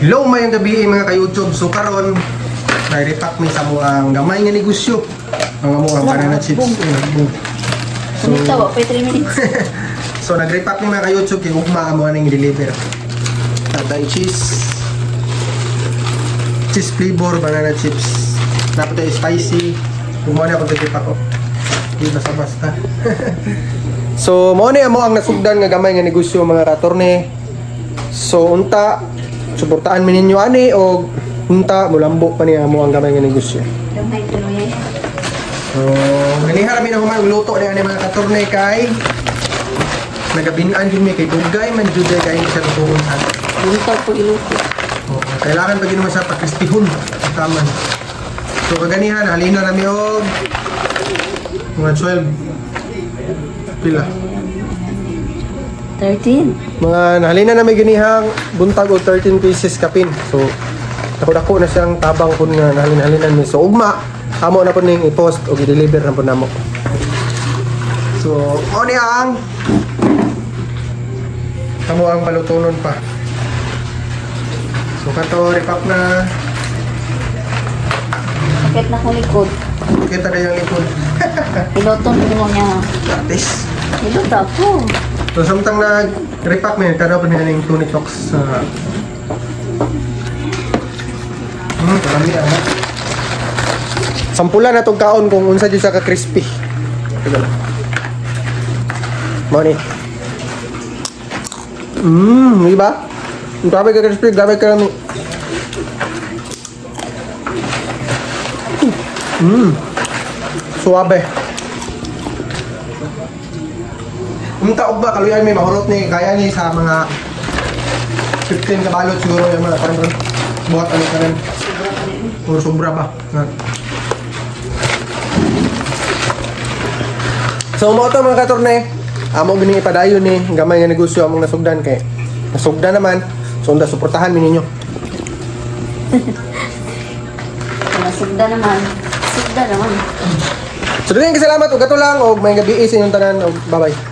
Hello mayong gabi mga ka-YouTube. So karon nai-repack mi sa mga gamay nga negosyo. Mga mga banana chips. So tawa pa 3 minutes. So nag-repack mi mga ka-YouTube kay ugma amo ning deliver. Tatay cheese flavor banana chips. Napatay spicy. Kumana ako pag-repack ko. Di basta-basta. So mo ni amo ang nasugdan nga gamay nga negosyo mga katorne. So unta suportaan mi ninyo ani o unta mulambo pa niya mo ang gamay nga negosyo. Gamay tulo yan. So ganiha mi na humay luto ni ani mga katorne kay nagabinan gyud mi kay dugay man jud kay sa tuon sa. Buntaw po iluto. Kailangan pag inuman sa pakrispihon taman. So kaganihan halina na mi og mga 12 pila 13. mga nahalina na may ganihang buntag o 13 pieces kapin. So dako-dako na siyang tabang kun nga nahalin-halinan mi. So ugma amo na po ning i-post o i-deliver na po namo. So mo ni ang kamo ang balutonon pa. So kato repack na Bakit na kong likod? kita na yung likod. Piloton mo niya. Gratis. Piloto po. So samtang nag-repack mi kada pa nila ning tunic talks sa karami ana. Sampulan na tong kaon kung unsa jud sa ka crispy. Tigala. Money. Di ba? Grabe ka crispy, grabe ka kami. Suabe. Unta og ba kaluyan may mahurot ni kaya ni sa mga 15 kabalot siguro yung mga parang buhat ano ka rin. Puro sobra ba? So mo to mga katorne, amo gini ipadayon ni gamay nga negosyo among nasugdan kay nasugdan naman. So unda suportahan mi ninyo. Sugda naman. Sugda naman. So daghang salamat og kato lang og may gabi sa inyong tanan og bye-bye.